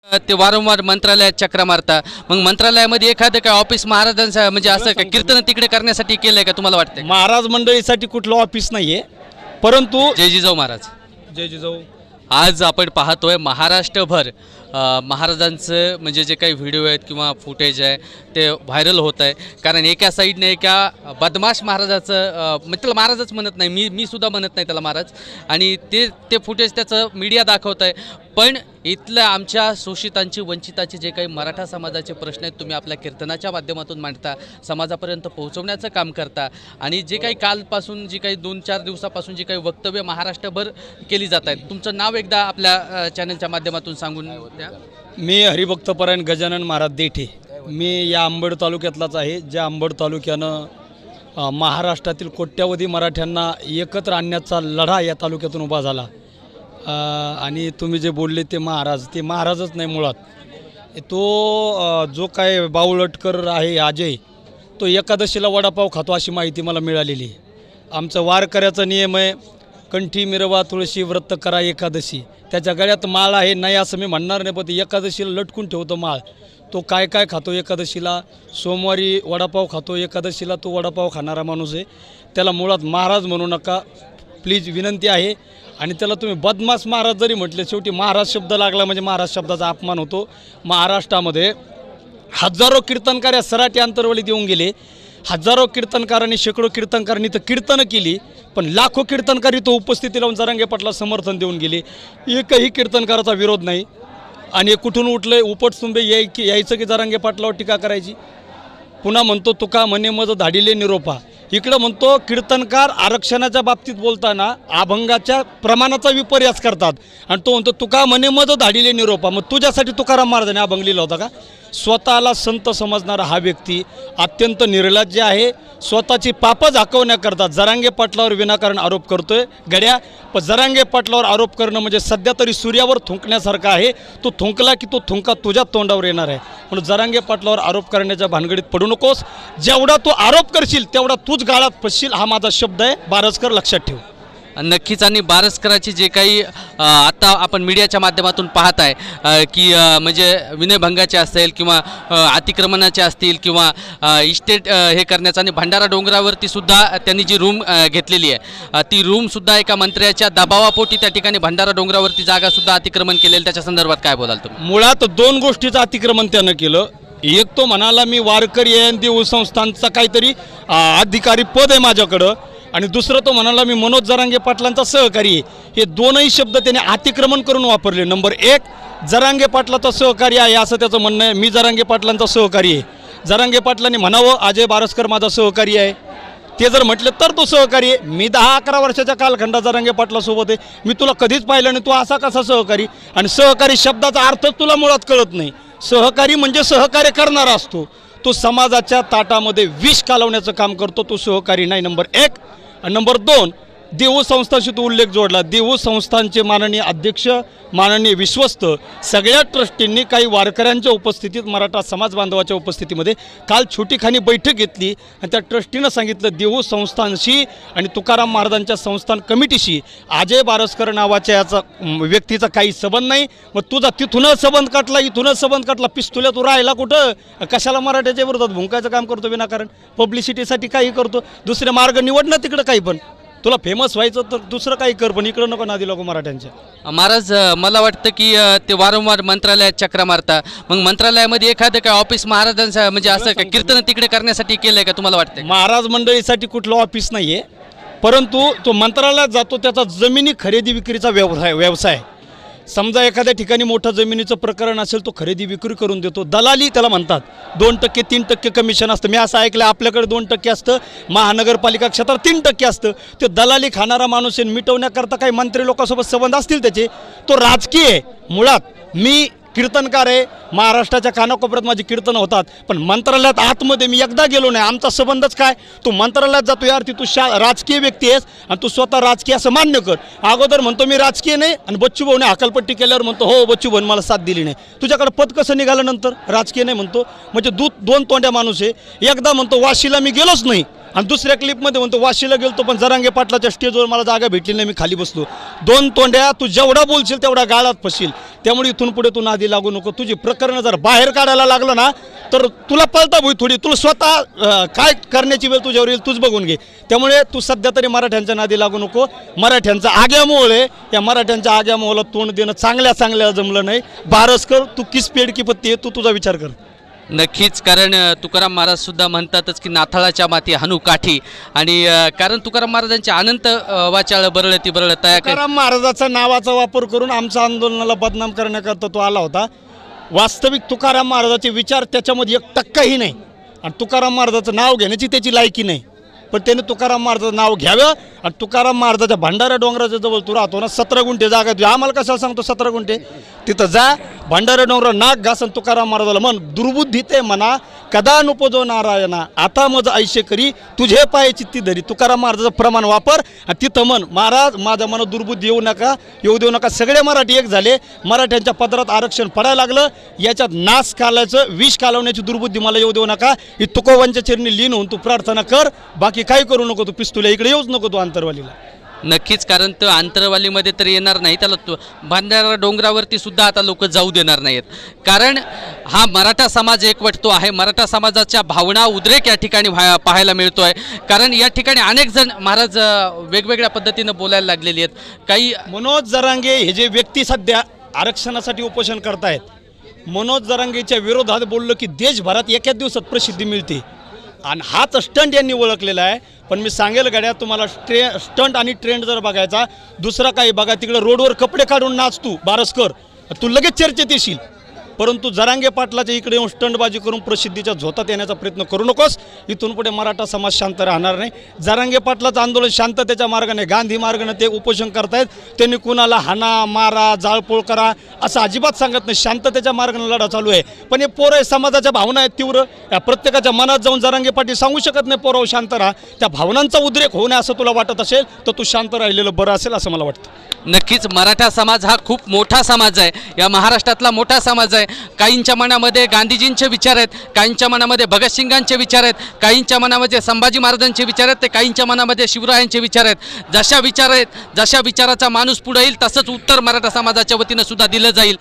ते वारंवार मंत्रालयात चक्रा मारता, मग मंत्रालयामध्ये एखादं काय ऑफिस महाराजांचं म्हणजे असं काय कीर्तन तिकडे करण्यासाठी केलंय का तुम्हाला वाटतंय? महाराज मंडळीसाठी कुठलं ऑफिस नाहीये, परंतु जय जिजाऊ महाराज. जय जिजाऊ. आज आपण पाहतोय महाराष्ट्रभर महाराजांचं म्हणजे जे काही व्हिडिओ आहेत किंवा फुटेज आहे ते व्हायरल होत आहे. कारण एका साईडने एका बदमाश महाराजाचं म्हणजे त्याला महाराजच म्हणत नाही, मी सुद्धा म्हणत नाही त्याला महाराज, आणि ते फुटेज त्याचं मीडिया दाखवत आहे. पण इथल्या आमच्या शोषितांची वंचिताचे जे काही मराठा समाजाचे प्रश्न आहेत तुम्ही आपल्या कीर्तनाच्या माध्यमातून मांडता, समाजापर्यंत पोहोचवण्याचं काम करता, आणि जे काही कालपासून जी काही 2-4 दिवसापासून जी काही वक्तव्य महाराष्ट्रभर केली जात आहेत, तुमचं नाव एकदा आपल्या चॅनलच्या माध्यमातून सांगून द्या. मी हरिभक्तपरायण गजानन महाराज देठे. मी या अंबड तालुक्यातलाच आहे, ज्या अंबड तालुक्यानं महाराष्ट्रातील कोट्यावधी मराठ्यांना एकत्र आणण्याचा लढा या तालुक्यातून उभा झाला. आणि तुम्ही जे बोलले ते महाराजच नाही मुळात. तो जो काय बावळटकर आहे अजय, तो एकादशीला वडापाव खातो अशी माहिती मला मिळालेली आहे. आमचं वारकऱ्याचा नियम आहे, कंठी मिरवा तुळशी व्रत करा एकादशी. त्याच्या गळ्यात माळ आहे नाही असं मी म्हणणार नाही, पण एकादशीला लटकून ठेवतो माळ. तो काय खातो एकादशीला, सोमवारी वडापाव खातो, एकादशीला तो वडापाव खाणारा माणूस आहे. त्याला मुळात महाराज म्हणू नका प्लीज, विनंती आहे. आणि त्याला तुम्ही बदमाश महाराज जरी म्हटले, शेवटी महाराज शब्द लागला म्हणजे महाराज शब्दाचा अपमान होतो. महाराष्ट्रामध्ये हजारो कीर्तनकार या सराटी अंतरवलीत येऊन गेले. हजारो कीर्तनकारांनी, शेकडो कीर्तनकारांनी तर कीर्तनं केली, पण लाखो कीर्तनकारी तो उपस्थिती लावून जरांगे पाटला समर्थन देऊन गेले. एकही कीर्तनकाराचा विरोध नाही. आणि कुठून उठले उपटसुंबे यायचं की जरांगे पाटलावर टीका करायची. पुन्हा म्हणतो तुका म्हणे मज धाडिले निरोपा. इकडं म्हणतो कीर्तनकार आरक्षणाच्या बाबतीत बोलताना अभंगाच्या प्रमाणाचा विपर्यास करतात, आणि तो म्हणतो तुका म्हणे मज धाडिले निरोपा. मग तुझ्यासाठी तुकाराम महाराजांनी अभंग लिहिला होता का? स्वतःला संत समजणारा हा व्यक्ती अत्यंत निर्लज्ज आहे. स्वतःची पापं झाकवण्याकरता जरांगे पाटलावर विनाकारण आरोप करतोय. गड्या, पण जरांगे पाटलावर आरोप करणं म्हणजे सध्या तरी सूर्यावर थुंकण्यासारखं आहे. तो थुंकला की तो थुंका तुझ्या तोंडावर येणार आहे. म्हणून जरांगे पाटलावर आरोप करण्याच्या भानगडीत पडू नकोस. जेवढा तू आरोप करशील तेवढा तूच गाळात फसशील, हा माझा शब्द आहे. बारसकर लक्षात ठेव. नक्कीच. आणि बारसकराची जे काही आता आपण मीडियाच्या माध्यमातून पाहत आहे की म्हणजे विनयभंगाचे असेल किंवा अतिक्रमणाचे असतील किंवा इस्टेट हे करण्याचं, आणि भंडारा डोंगरावरती सुद्धा त्यांनी जी रूम घेतलेली आहे ती रूमसुद्धा एका मंत्र्याच्या दबावापोटी त्या ठिकाणी भंडारा डोंगरावरती जागासुद्धा अतिक्रमण केलेलं, त्याच्या संदर्भात काय बोलाल तुम्ही? मुळात 2 गोष्टीचं अतिक्रमण त्यानं केलं. एक तो म्हणाला मी वारकरी आहे आणि देव संस्थांचा काहीतरी अधिकारी पद आहे माझ्याकडं, आणि दुसरं तो म्हणाला मी मनोज जरांगे पाटलांचा सहकारी आहे. हे दोनही शब्द त्याने अतिक्रमण करून वापरले. नंबर 1, जरांगे पाटलाचा सहकारी आहे असं त्याचं म्हणणं आहे. मी जरांगे पाटलांचा सहकारी आहे. जरांगे पाटलांनी म्हणावं अजय बारसकर माझा सहकारी आहे. ते जर म्हटलं तर तो सहकारी आहे. मी 10-11 वर्षाच्या कालखंडात जरांगे पाटलासोबत आहे. मी तुला कधीच पाहिलं नाही, तू असा कसा सहकारी? आणि सहकारी शब्दाचा अर्थच तुला मुळात कळत नाही. सहकारी म्हणजे सहकार्य करणारा असतो. तो समाजाच्या ताटामध्ये विष कालवण्याचं काम करतो, तो सहकारी नाही. नंबर 1. आणि नंबर 2, देऊ संस्थांशी तो उल्लेख जोडला. देऊ संस्थांचे माननीय अध्यक्ष, माननीय विश्वस्त, सगळ्या ट्रस्टींनी काही वारकऱ्यांच्या उपस्थितीत, मराठा समाज बांधवाच्या उपस्थितीमध्ये काल छोटीखानी बैठक घेतली, आणि त्या ट्रस्टीनं सांगितलं देऊ संस्थांशी आणि तुकाराम महाराजांच्या संस्थान कमिटीशी अजय बारसकर नावाच्या याचा व्यक्तीचा काही संबंध नाही. मग तुझा तिथूनच संबंध काटला, इथूनच संबंध काटला. पिस्तुल्या तू राहिला कुठं? कशाला मराठ्याच्या विरोधात भुंकायचं काम करतो विनाकारण? पब्लिसिटीसाठी काही करतो, दुसरे मार्ग निवड ना तिकडं. काही पण तुला फेमस व्हायचं तर दुसरं काही कर, पण इकडं नको नादी लोक मराठ्यांच्या. महाराज, मला वाटतं की ते वारंवार मंत्रालयात चक्रा मारता, मग मंत्रालयामध्ये एखादं काय ऑफिस महाराजांचं म्हणजे असं काय कीर्तन तिकडे करण्यासाठी केलंय का तुम्हाला वाटतं? महाराज मंडळीसाठी कुठलं ऑफिस नाहीये, परंतु तो मंत्रालयात जातो त्याचा जमिनी खरेदी विक्रीचा व्यवसाय. समजा एखाद्या ठिकाणी मोठं जमिनीचं प्रकरण असेल, तो खरेदी विक्री करून देतो. दलाली त्याला म्हणतात. 2%, 3% कमिशन असतं. मी असं ऐकलं आपल्याकडे 2% असतं, महानगरपालिका क्षेत्रात 3% असतं. ते दलाली खाणारा माणूस आहे. मिटवण्याकरता काही मंत्री लोकांसोबत संबंध असतील त्याचे. तो राजकीय आहे मुळात. मी कीर्तनकार आहे, महाराष्ट्राच्या कानाकोपऱ्यात माझी कीर्तनं होतात, पण मंत्रालयात आतमध्ये मी एकदा गेलो नाही. आमचा संबंधच काय? तू मंत्रालयात जातो यार, ती तू राजकीय व्यक्ती आहेस आणि तू स्वतः राजकीय असं मान्य कर. अगोदर म्हणतो मी राजकीय नाही, आणि बच्चू भाऊने हकालपट्टी केल्यावर म्हणतो हो बच्चू भाऊ मला साथ दिली नाही. तुझ्याकडे पद कसं निघालं नंतर? राजकीय नाही म्हणतो. म्हणजे 2 तोंड्या माणूस आहे. एकदा म्हणतो वाशीला मी गेलोच नाही, आणि दुसऱ्या क्लिपमध्ये म्हणतो वाशीला गेलतो पण जरांगे पाटलाच्या स्टेजवर मला जागा भेटली नाही, मी खाली बसलो. दोन तोंड्या, तू जेवढा बोलशील तेवढा गाळात फसशील. त्यामुळे इथून पुढे तू नादी लागू नको. तुझी प्रकरणं जर बाहेर काढायला लागलं ना तर तुला पळता भुई थोडी, तुला स्वतः काय करण्याची वेळ तुझ्यावर येईल तूच बघून घे. त्यामुळे तू सध्या तरी मराठ्यांच्या नादी लागू नको. मराठ्यांचा आग्यामोल आहे, या मराठ्यांच्या आग्यामोहाला तोंड देणं चांगल्या जमलं नाही. बारस कर, तू किस पेड की पत्ती आहे, तू तुझा विचार कर. नक्कीच, कारण तुकाराम महाराज सुद्धा म्हणतातच की नाथाळाच्या माती हानू काठी. आणि कारण तुकाराम महाराजांचे अनंत वाचाळ बरळती बरळत आहे. तुकाराम महाराजाचा नावाचा वापर करून आमच्या आंदोलनाला बदनाम करण्याकरता तो आला होता. वास्तविक तुकाराम महाराजाचे विचार त्याच्यामध्ये 1% नाही आणि तुकाराम महाराजाचं नाव घेण्याची त्याची लायकी नाही. पण त्याने तुकाराम महाराजाचं नाव घ्यावं. आणि तुकाराम महाराजाच्या भंडारा डोंगराच्या जवळ तू राहतो ना, 17 गुंठे जागा तुझी. आम्हाला कशाला सांगतो 17 गुंठे? तिथं जा, भंडारा डोंगरा नाक घासन तुकाराम महाराजाला म्हण, दुर्बुद्धी ते म्हणा कदा नुपजो नारायणा, आता मज ऐशे करी तुझे पाय चित्ती धरी. तुकाराम महाराजाचं प्रमाण वापर आणि तिथं म्हण, महाराज माझ्या मनात दुर्बुद्धी येऊ देऊ नका. सगळे मराठी एक झाले, मराठ्यांच्या पदरात आरक्षण पडायला लागलं, याच्यात नाश कालायचं, विष कालवण्याची दुर्बुद्धी मला येऊ देऊ नका. ही तुकोबांच्या चरणी लीन होऊन तू प्रार्थना कर, बाकी काही करू नको. तू पिस्तुल्या इकडे येऊच नको तू अंतरवालीला. नक्कीच, कारण तो आंतरवालीमध्ये तर येणार नाही, त्याला भंडारा डोंगरावरती सुद्धा आता लोक जाऊ देणार नाहीत. कारण हा मराठा समाज एकवटतो आहे. मराठा समाजाच्या भावना उद्रेक या ठिकाणी पाहायला मिळतो आहे. कारण या ठिकाणी अनेक जण महाराज वेगवेगळ्या पद्धतीनं बोलायला लागलेली आहेत. काही मनोज जरांगे हे जे व्यक्ती सध्या आरक्षणासाठी उपोषण करतायत, मनोज जरांगेच्या विरोधात बोललं की देशभरात एका दिवसात प्रसिद्धी मिळते आणि हाच स्टंट यांनी ओळखलेला आहे. पण मी सांगेल गड्या, तुम्हाला स्टंट आणि ट्रेंड जर बघायचा, दुसरा काही बघा, तिकडे रोडवर कपडे काढून नाच तू बारसकर, तू लगेच चर्चेत येशील. परंतु जरांगे पाटलाच्या इकडे येऊन स्टंटबाजी करून प्रसिद्धीच्या झोतात येण्याचा प्रयत्न करू नकोस. इथून पुढे मराठा समाज शांत राहणार नाही. जरांगे पाटलाचं आंदोलन शांततेच्या मार्गाने, गांधी मार्गाने ते उपोषण करतायत. त्यांनी कुणाला हाना मारा जाळपोळ करा असं अजिबात सांगत नाही. शांततेच्या मार्गाने लढा चालू आहे. पण हे पोरं समाजाच्या भावना आहेत तीव्र, या प्रत्येकाच्या मनात जाऊन जरांगे पाटील सांगू शकत नाही पोराव शांत राहा. त्या भावनांचा उद्रेक होऊ नये असं तुला वाटत असेल तर तू शांत राहिलेलं बरं असेल असं मला वाटतं. नक्कीच, मराठा समाज हा खूप मोठा समाज आहे, या महाराष्ट्रातला मोठा समाज आहे. काहींच्या मनामध्ये गांधीजींचे विचार आहेत, काहींच्या मनामध्ये भगतसिंगांचे विचार आहेत, काहींच्या मनामध्ये संभाजी महाराजांचे विचार आहेत, ते काहींच्या मनामध्ये शिवरायांचे विचार आहेत. जशा विचार आहेत, जशा विचाराचा माणूस पुढे येईल तसंच उत्तर मराठा समाजाच्या वतीनं सुद्धा दिलं जाईल.